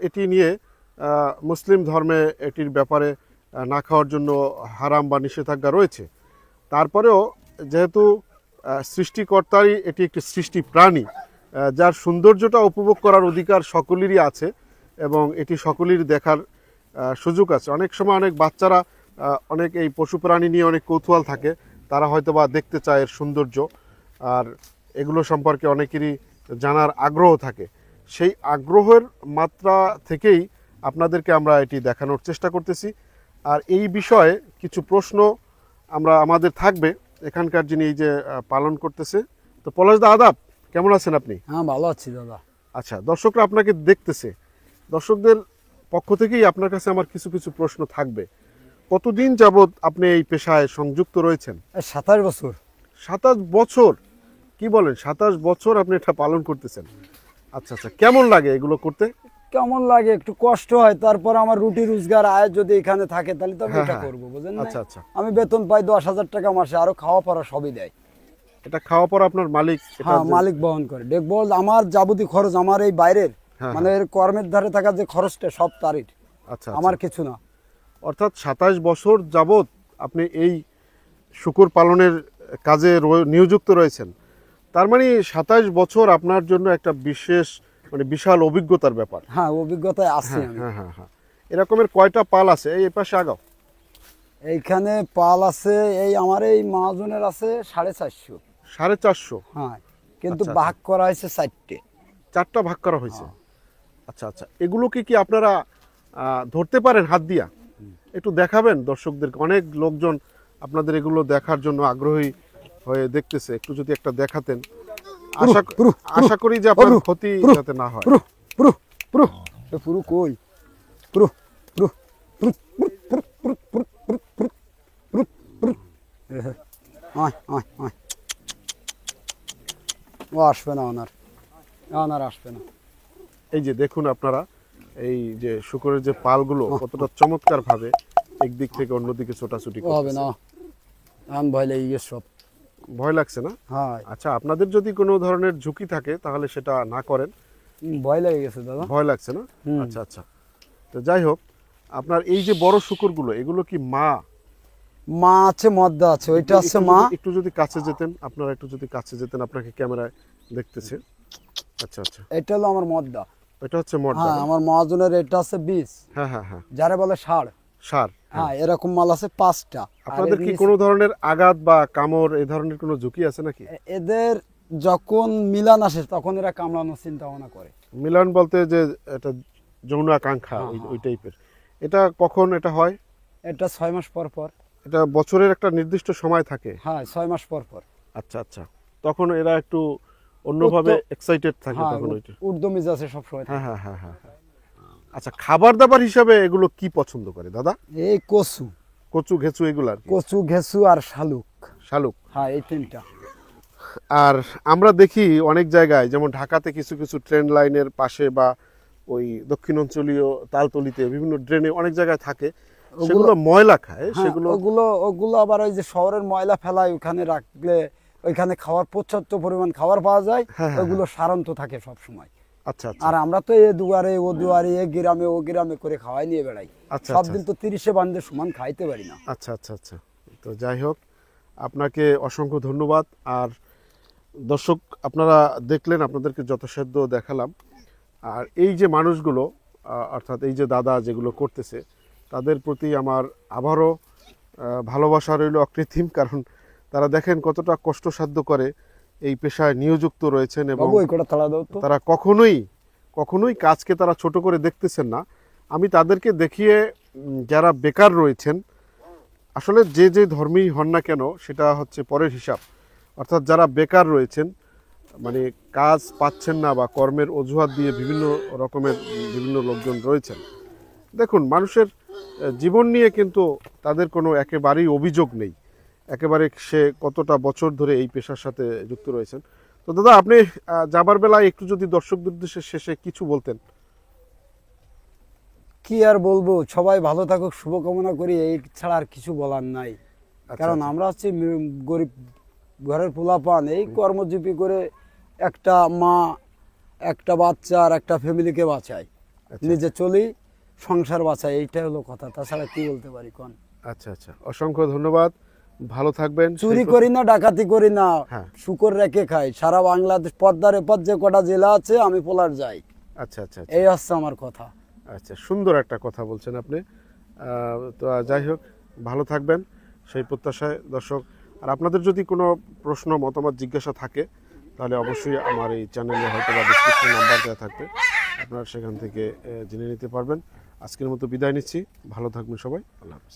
এটি নিয়ে মুসলিম ধর্মে এটির ব্যাপারে না খাওয়ার জন্য হারাম বা নিষেধাজ্ঞা রয়েছে। তারপরেও যেহেতু সৃষ্টিকর্তারই এটি একটি সৃষ্টি প্রাণী, যার সৌন্দর্যটা উপভোগ করার অধিকার সকলেরই আছে এবং এটি সকলেরই দেখার সুযোগ আছে। অনেক সময় অনেক বাচ্চারা অনেক এই পশু প্রাণী নিয়ে অনেক কৌতূহল থাকে, তারা হয়তো বা দেখতে চায় এর সৌন্দর্য, আর এগুলো সম্পর্কে অনেকেরই জানার আগ্রহ থাকে। সেই আগ্রহের মাত্রা থেকেই আপনাদেরকে আমরা এটি দেখানোর চেষ্টা করতেছি। আর এই বিষয়ে কিছু প্রশ্ন আমাদের থাকবে এখানকার যিনি এই যে পালন করতেছে। তো পলাশদা, আদাব, কেমন আছেন আপনি? হ্যাঁ, ভালো আছি দাদা। আচ্ছা, দর্শকরা আপনাকে দেখতেছে, দর্শকদের পক্ষ থেকেই আপনার কাছে আমার কিছু কিছু প্রশ্ন থাকবে। কতদিন যাবত আপনি এই পেশায় সংযুক্ত রয়েছেন? 27 বছর। 27 বছর? কি বলেন, 27 বছর আপনি এটা পালন করতেছেন? আচ্ছা আচ্ছা, কেমন লাগে এগুলো করতে? কেমন লাগে, একটু কষ্ট হয়, তারপর আমার রুটি রোজগার আয় যদি এখানে থাকে তাহলে তো আমি এটা করবো, বুঝেন না? আচ্ছা আচ্ছা, আমি বেতন পাই 10,000 টাকা মাসে, আরো খাওয়া পড়া সবই দেয়। এটা খাওয়া পড়া আপনার মালিক? হ্যাঁ, মালিক বহন করে। দেখবো আমার যাবতীয় খরচ, আমার এই বাইরের মানে এর কর্মের ধারে থাকা যে খরচটা সব তারই। আচ্ছা, আমার কিছু না। অর্থাৎ 27 বছর যাবত আপনি এই শূকর পালনের কাজে নিয়োজিত রয়েছেন। তার মানে 27 বছর আপনার জন্য একটা বিশেষ মানে বিশাল অভিজ্ঞতার ব্যাপার। হ্যাঁ, অভিজ্ঞতায় আছে। হ্যাঁ হ্যাঁ হ্যাঁ। এরকমের কয়টা পাল আছে? এই পাশে আগাও। এইখানে পাল আছে, এই আমার এই মহাজনের আছে 450। 450? হ্যাঁ, কিন্তু ভাগ করা হয়েছে 4টে। 4টা ভাগ করা হয়েছে। আচ্ছা আচ্ছা, এগুলোকে কি আপনারা ধরতে পারেন হাত দিয়া? একটু দেখাবেন দর্শকদেরকে, অনেক লোকজন আপনাদের এগুলো দেখার জন্য আগ্রহী হয়ে দেখতেছে, একটু যদি একটা দেখাতেন, আশা করি যে আপনার ক্ষতি যাতে না হয়। পুরো কই পুরো পুরো ও আসবে না, ওনার আসবে না। এই যে দেখুন আপনারা, এই যে শূকরের যে পালগুলো কতটা চমৎকার ভাবে একদিক থেকে অন্যদিকে ছোটাছুটি হবে না, আমি ভয় লেগে গেছে সব। ভয় লাগছে না? হ্যাঁ। আচ্ছা, আপনাদের যদি কোনো ধরনের ঝুঁকি থাকে তাহলে সেটা না করেন। ভয় লেগে গেছে দাদা। ভয় লাগছে না? আচ্ছা আচ্ছা। তো যাই হোক, আপনার এই যে বড় শূকরগুলো, এগুলো কি মা আছে, মদ্দা আছে, ওইটা আছে মা। একটু যদি কাছে যেতেন, আপনারা একটু যদি কাছে যেতেন, আপনাকে ক্যামেরায় দেখতেছে। আচ্ছা আচ্ছা, এটা হলো আমার মদ্দা। এটা হচ্ছে মদ্দা? হ্যাঁ, আমার মহাজনের এটা আছে 20। হ্যাঁ হ্যাঁ হ্যাঁ, যারে বলে ষাঁড়। হ্যাঁ, এরকম মাল আছে 5টা। আপনাদের কি কোনো ধরনের আঘাত বা কামড় এই ধরনের কোনো ঝুঁকি আছে নাকি? এদের যখন মিলান আসে তখন এরা কামড়ানোর চিন্তা ভাবনা করে। মিলন বলতে যে এটা যৌন আকাঙ্ক্ষা, ওই টাইপের? এটা কখন এটা হয়? এটা 6 মাস পর পর। এটা বছরের একটা নির্দিষ্ট সময় থাকে? হ্যাঁ, 6 মাস পর পর। আচ্ছা আচ্ছা, তখন এরা একটু অন্যভাবে এক্সাইটেড থাকে তখন? ওইটা উর্দমিজ আছে সব সময়। হ্যাঁ হ্যাঁ হ্যাঁ হ্যাঁ। আচ্ছা, খাবার দাবার হিসাবে এগুলো কি পছন্দ করে দাদা? এই কচু ঘেঁচু এগুলো আর কি? কচু, ঘেঁচু আর শালুক। হ্যাঁ, এই 3টা। আর আমরা দেখি অনেক জায়গায়, যেমন ঢাকাতে কিছু কিছু ট্রেন লাইনের পাশে বা ওই দক্ষিণ অঞ্চলীয় তালতলিতে বিভিন্ন ড্রেনে অনেক জায়গায় থাকে, সেগুলো ময়লা খায়। ওগুলো আবার ওই যে শহরের ময়লা ফেলায়, ওখানে রাখলে ওইখানে খাওয়ার পর্যাপ্ত পরিমাণ খাবার পাওয়া যায়। ওগুলো সারান্ত থাকে সব সময়। আচ্ছা আচ্ছা। আর আমরা তো এ দুয়ারে ও দুয়ারে, এ গ্রামে ও গ্রামে করে খাওয়াই নিয়ে বেড়াই। সব দিন তো 30-এ বান্ধে সমান খাইতে পারি না। আচ্ছা আচ্ছা আচ্ছা। তো যাই হোক, আপনাকে অসংখ্য ধন্যবাদ। আর দর্শক, আপনারা দেখলেন, আপনাদেরকে যথাসাধ্য দেখালাম। আর এই যে মানুষগুলো, অর্থাৎ এই যে দাদা যেগুলো করতেছে, তাদের প্রতি আমার আবারও ভালোবাসা রইল অকৃত্রিম, কারণ তারা দেখেন কতটা কষ্টসাধ্য করে এই পেশায় নিয়োজিত রয়েছেন এবং তারা কখনোই কাজকে তারা ছোট করে দেখতেছেন না। আমি তাদেরকে দেখিয়ে, যারা বেকার রয়েছেন, আসলে যে যে ধর্মেই হন না কেন সেটা হচ্ছে পরের হিসাব, অর্থাৎ যারা বেকার রয়েছেন, মানে কাজ পাচ্ছেন না বা কর্মের অজুহাত দিয়ে বিভিন্ন লোকজন রয়েছেন, দেখুন মানুষের জীবন নিয়ে কিন্তু তাদের কোনো একেবারেই অভিযোগ নেই, একেবারে সে কতটা বছর ধরে এই পেশার সাথে যুক্ত রয়েছেন। তো দাদা, আপনি যাবার বেলায় একটু যদি দর্শকদের উদ্দেশ্যে শেষে কিছু বলতেন। কি আর বলবো, সবাই ভালো থাকুক শুভকামনা করি, এই ছাড়া আর কিছু বলার নাই। কারণ আমরা হচ্ছে গরিব ঘরের পোলাপান, এই কর্মজীবী করে একটা মা, একটা বাচ্চা আর একটা ফ্যামিলিকে বাঁচাই। নিজে চলি, সংসার বাঁচাই, এইটা হলো কথা, তাছাড়া কি বলতে পারি কোন। আচ্ছা আচ্ছা, অসংখ্য ধন্যবাদ, ভালো থাকবেন। চুরি করি না, ডাকাতি করি না, হ্যাঁ। শুকর রেখে খাই। সারা বাংলাদেশ পদ্মার এপার যে কটা জেলা আছে আমি পোলার যাই, আচ্ছা আচ্ছা আচ্ছা। এই হচ্ছে আমার কথা। আচ্ছা, সুন্দর একটা কথা বলছেন আপনি। তো যাই হোক, ভালো থাকবেন সেই প্রত্যাশায় দর্শক। আর আপনাদের যদি কোনো প্রশ্ন মতামত জিজ্ঞাসা থাকে তাহলে অবশ্যই আমার এই চ্যানেলে হয়তো বা ডিসক্রিপশন নাম্বার দেওয়া থাকবে, আপনারা সেখান থেকে জেনে নিতে পারবেন। আজকের মতো বিদায় নিচ্ছি, ভালো থাকবেন সবাই, আল্লাহ হাফেজ।